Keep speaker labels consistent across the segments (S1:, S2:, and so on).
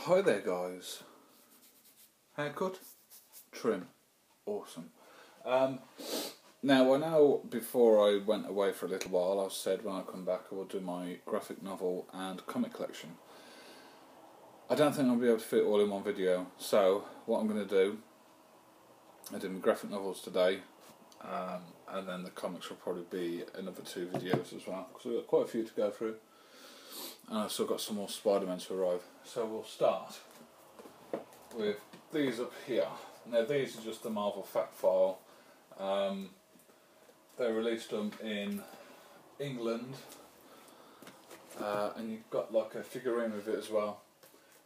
S1: Hi there guys. Haircut? Trim. Awesome. Now I know before I went away for a little while I said when I come back I will do my graphic novel and comic collection. I don't think I'll be able to fit it all in one video, so what I'm going to do, I did my graphic novels today, and then the comics will probably be another 2 videos as well, because we've got quite a few to go through. And I've still got some more Spider-Man to arrive. So we'll start with these up here. Now these are just the Marvel fact file. They released them in England, and you've got like a figurine with it as well.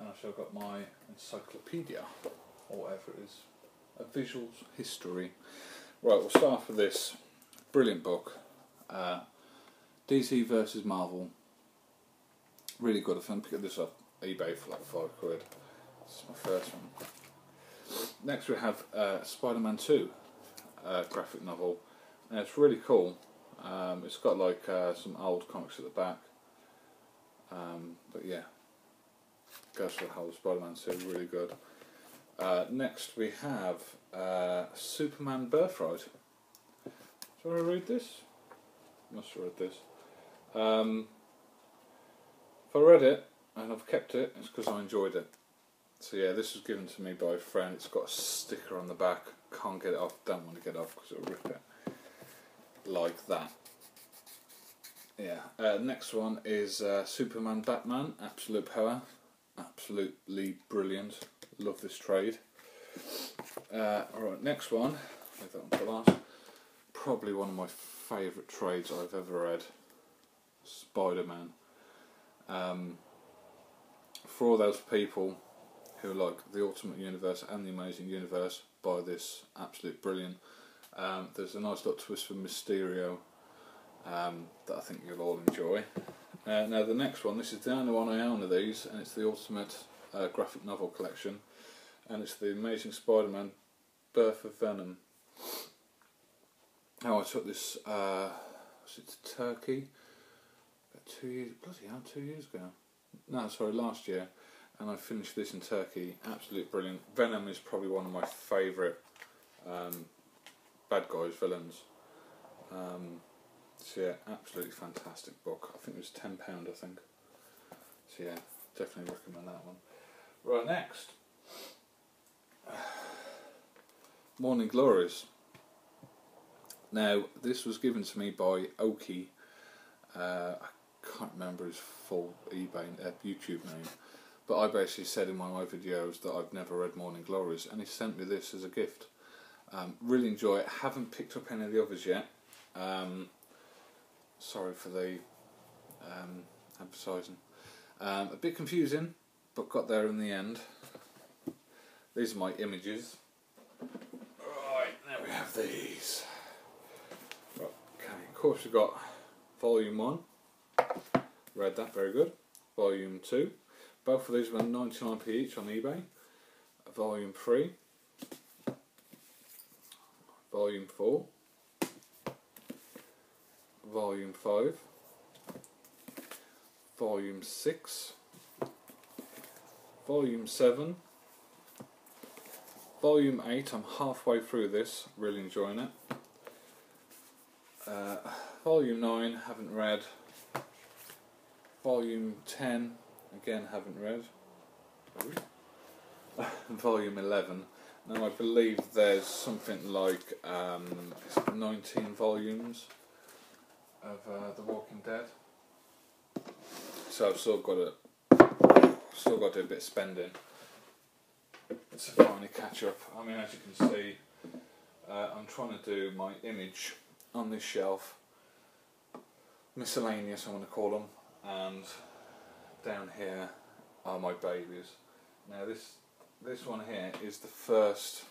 S1: And I've still got my encyclopedia, or whatever it is, a visuals history. Right, we'll start off with this brilliant book, DC versus Marvel. Really good. I found picked this up eBay for like £5. This is my first one. Next we have Spider-Man 2 graphic novel. And it's really cool. It's got like some old comics at the back. But yeah, goes for the whole Spider-Man 2. Really good. Next we have Superman Birthright. Shall I read this? Must have read this. If I read it and I've kept it, it's because I enjoyed it. So yeah, this was given to me by a friend. It's got a sticker on the back. Can't get it off. Don't want to get it off because it'll rip it. Like that. Yeah. Next one is Superman Batman. Absolute power. Absolutely brilliant. Love this trade. Alright, next one. Leave that one for last. Probably one of my favourite trades I've ever read. Spider-Man. For all those people who like the Ultimate Universe and the Amazing Universe, buy this. Absolute brilliant. There's a nice little twist for Mysterio that I think you'll all enjoy. Now the next one, this is the only one I own of these, and it's the Ultimate graphic novel collection, and it's the Amazing Spider-Man Birth of Venom. Now I took this was it to Turkey? 2 years, bloody hell, 2 years ago. No, sorry, last year, and I finished this in Turkey. Absolutely brilliant. Venom is probably one of my favourite bad guys, villains. So yeah, absolutely fantastic book. I think it was £10, I think. So yeah, definitely recommend that one. Right, next, Morning Glories. Now this was given to me by Oki. I can't remember his full YouTube name, but I basically said in one of my videos that I've never read Morning Glories, and he sent me this as a gift. Really enjoy it. Haven't picked up any of the others yet. Sorry for the advertising. A bit confusing, but got there in the end. These are my images. Right, now we have these. Right, okay, of course we've got Volume 1. Read that, very good. Volume 2. Both of these were 99p each on eBay. Volume 3. Volume 4. Volume 5. Volume 6. Volume 7. Volume 8, I'm halfway through this, really enjoying it. Volume 9, haven't read. Volume 10, again haven't read. Volume 11. Now I believe there's something like 19 volumes of The Walking Dead. So I've still got to do a bit of spending to finally catch up. I mean, as you can see, I'm trying to do my image on this shelf. Miscellaneous, I want to call them. And down here are my babies. Now this one here is the first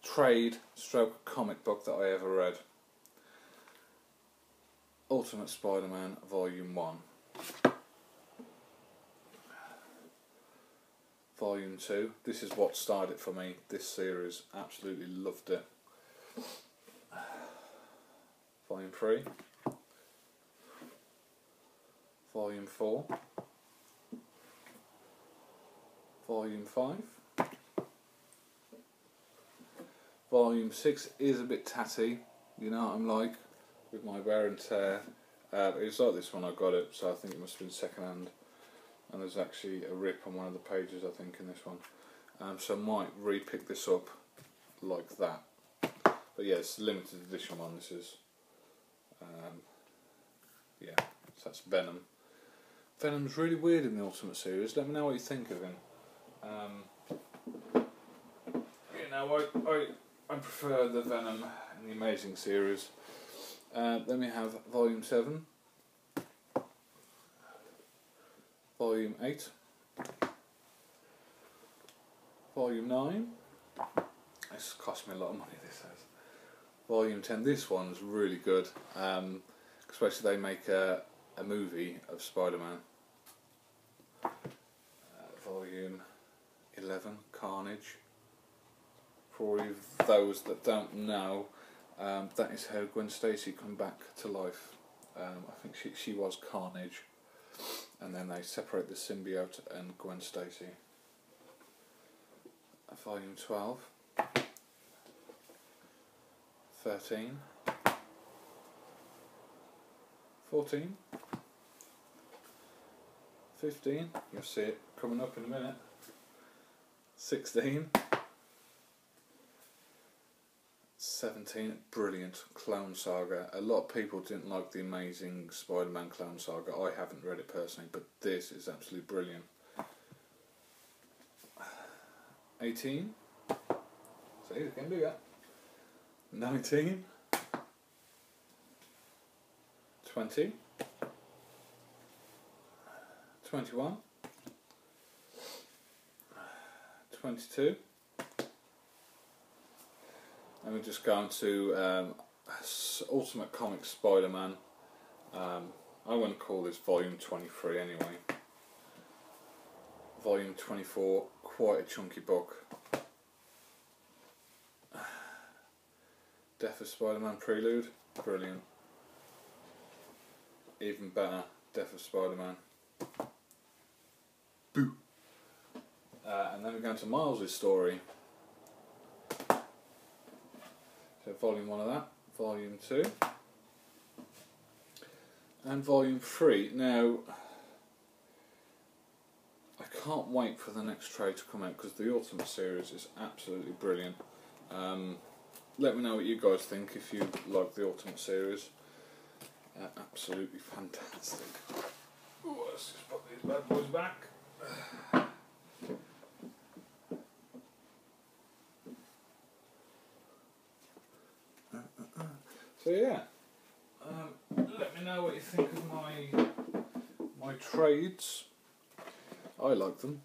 S1: trade stroke comic book that I ever read. Ultimate Spider-Man Volume 1. Volume 2. This is what started it for me, this series. Absolutely loved it. Volume 3. Volume 4. Volume 5. Volume 6 is a bit tatty, you know what I'm like, with my wear and tear. It's like this when I got it, so I think it must have been second hand. And there's actually a rip on one of the pages, I think, in this one. So I might re-pick this up like that. But yeah, it's a limited edition one, this is. Yeah, so that's Venom. Venom's really weird in the Ultimate series. Let me know what you think of him. You know, I prefer the Venom in the Amazing series. Then we have Volume 7, Volume 8, Volume 9. This cost me a lot of money, this has. Volume 10. This one's really good. Especially they make a movie of Spider-Man. Volume 11, Carnage. For all of those that don't know, that is how Gwen Stacy come back to life. I think she was Carnage, and then they separate the symbiote and Gwen Stacy. Volume 12, 13, 14, 15, you'll see it coming up in a minute, 16, 17, brilliant, Clone Saga. A lot of people didn't like the Amazing Spider-Man Clone Saga. I haven't read it personally, but this is absolutely brilliant. 18, see, you can do that. 19, 20, 21, 22, and we're just going to Ultimate Comics Spider-Man. I want to call this Volume 23 anyway. Volume 24, quite a chunky book. Death of Spider-Man Prelude, brilliant. Even better, Death of Spider-Man. Boo! And then we're going to Miles' story. So Volume 1 of that, Volume 2. And Volume 3. Now, I can't wait for the next trade to come out because the Ultimate series is absolutely brilliant. Let me know what you guys think if you like the Ultimate series. Absolutely fantastic. Ooh, let's just put these bad boys back. So yeah, let me know what you think of my trades. I like them.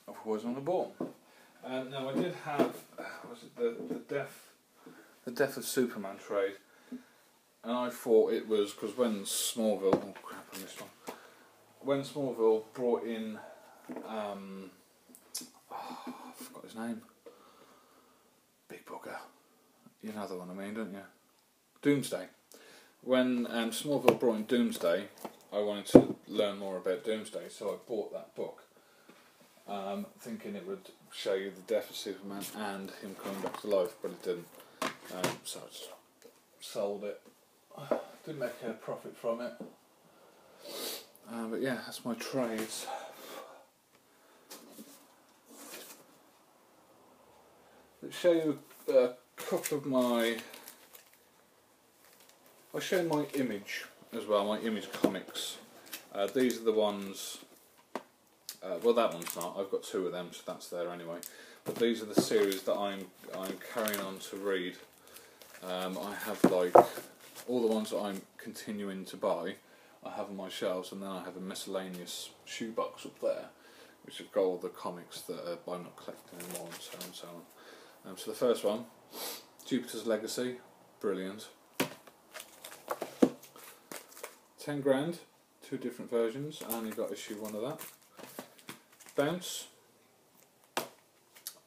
S1: I've always on the ball. Now I did have, was it the Death of Superman trade, and I thought it was because when Smallville, oh crap, I missed one. When Smallville brought in, I forgot his name. Big bugger. You know the one I mean, don't you? Doomsday. When Smallville brought in Doomsday, I wanted to learn more about Doomsday, so I bought that book, thinking it would show you the death of Superman and him coming back to life, but it didn't. So I just sold it. Didn't make a profit from it. But yeah, that's my trades. Let's show you a couple of my... I'll show you my Image as well, my Image comics. These are the ones... well, that one's not. I've got two of them, so that's there anyway. But these are the series that I'm carrying on to read. I have like all the ones that I'm continuing to buy. I have on my shelves, and then I have a miscellaneous shoebox up there, which have got all the comics that I'm not collecting anymore, and so on and so on. So the first one, Jupiter's Legacy, brilliant. 10 grand, two different versions. I only got issue 1 of that. Bounce.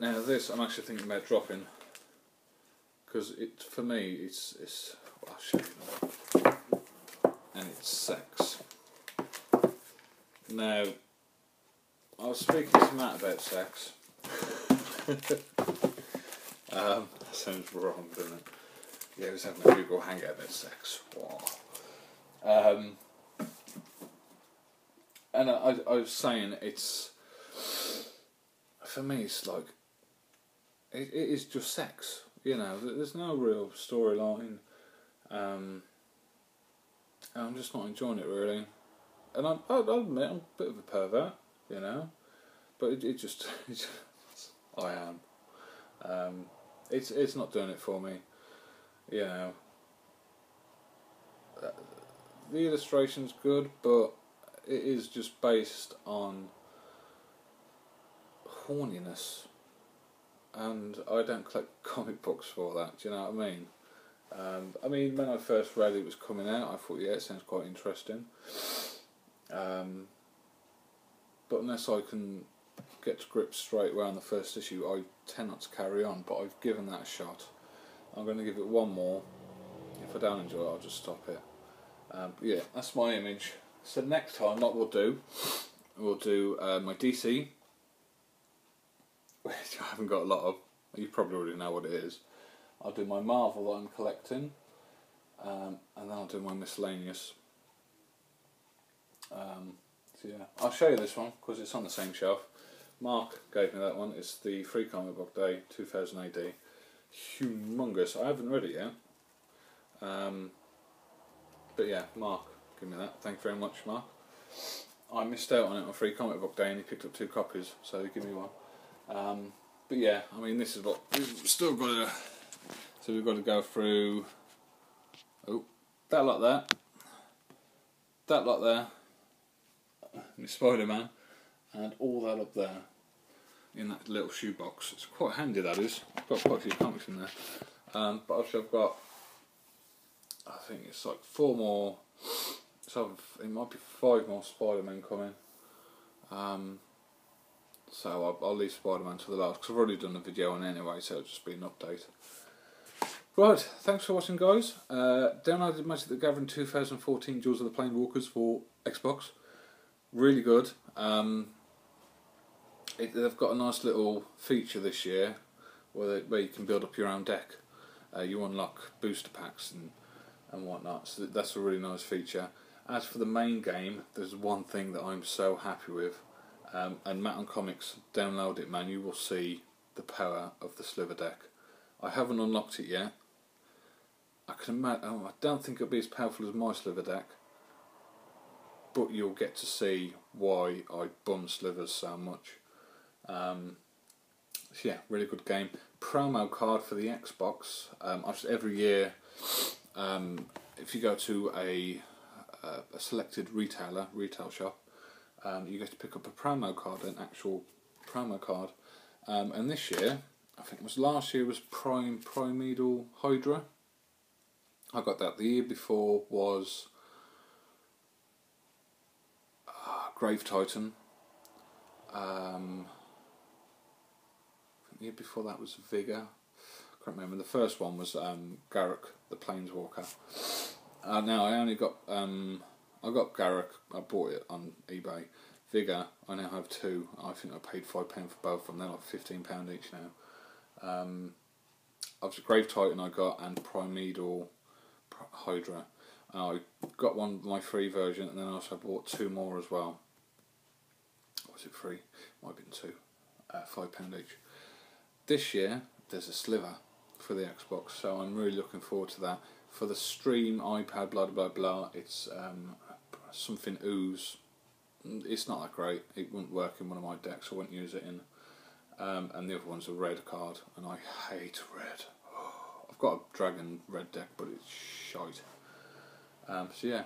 S1: Now this I'm actually thinking about dropping because it, for me, it's well, I'll show you now. And it's sex. Now I was speaking to Matt about sex. That sounds wrong, doesn't it? Yeah, he was having a Google hangout about sex. Wow. And I was saying, it's, for me, it's like, it is just sex. You know, there's no real storyline. I'm just not enjoying it really. And I'll admit, I'm a bit of a pervert, you know. But it just, I am. It's not doing it for me, you know. The illustration's good, but it is just based on horniness, and I don't collect comic books for that. Do you know what I mean? When I first read it was coming out, I thought, yeah, it sounds quite interesting. But unless I can get to grips straight away on the first issue, I tend not to carry on. But I've given that a shot. I'm going to give it one more. If I don't enjoy it, I'll just stop it. Yeah, that's my image. So next time, what we'll do my DC, which I haven't got a lot of. You probably already know what it is. I'll do my Marvel that I'm collecting, and then I'll do my Miscellaneous. So yeah, I'll show you this one because it's on the same shelf. Mark gave me that one. It's the Free Comic Book Day 2000 AD. Humongous. I haven't read it yet. But yeah, Mark, give me that. Thank you very much, Mark. I missed out on it on Free Comic Book Day and he picked up 2 copies, so give me one. But yeah, I mean, this is what we've still got to. So we've got to go through. Oh, that lot there. That lot there. My Spider-Man, and all that up there in that little shoebox. It's quite handy, that is. I've got quite a few comics in there. But also I've got, I think it's like 4 more, so it might be 5 more Spider-Man coming. So I'll leave Spider-Man to the last, because I've already done a video on it anyway, so it'll just be an update. Right, thanks for watching, guys. Downloaded Magic the Gathering 2014 Jewels of the Planewalkers for Xbox. Really good. They've got a nice little feature this year where you can build up your own deck. You unlock booster packs and whatnot, so that's a really nice feature. As for the main game, there's one thing that I'm so happy with, and Matt on Comics, download it, man. You will see the power of the Sliver deck. I haven't unlocked it yet. I can imagine. I don't think it'll be as powerful as my Sliver deck, but you'll get to see why I bum Slivers so much. So yeah, really good game. Promo card for the Xbox. Every year, if you go to a selected retail shop, you get to pick up a promo card, an actual promo card. And this year, I think it was last year, was Primeval Hydra. I got that. The year before was Grave Titan. I think the year before that was Vigor. I can't remember. The first one was Garruk, the Planeswalker. Now I only got I got Garruk. I bought it on eBay. Vigor, I now have 2. I think I paid £5 for both of them. They're like £15 each now. Obviously Grave Titan I got, and Primeval Hydra. I got my free version, and then I also bought 2 more as well. Was it free? Might have been 2. £5 each. This year there's a Sliver for the Xbox, so I'm really looking forward to that. For the stream, iPad, blah blah blah, it's something ooze. It's not that great. It wouldn't work in one of my decks. I wouldn't use it in. And the other one's a red card, and I hate red. I've got a dragon red deck, but it's shite. So yeah,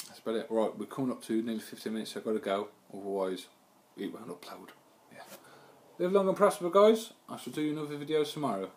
S1: that's about it. Right, we're coming up to nearly 15 minutes, so I've got to go. Otherwise, it won't upload. Yeah. Live long and prosper, guys. I shall do another video tomorrow.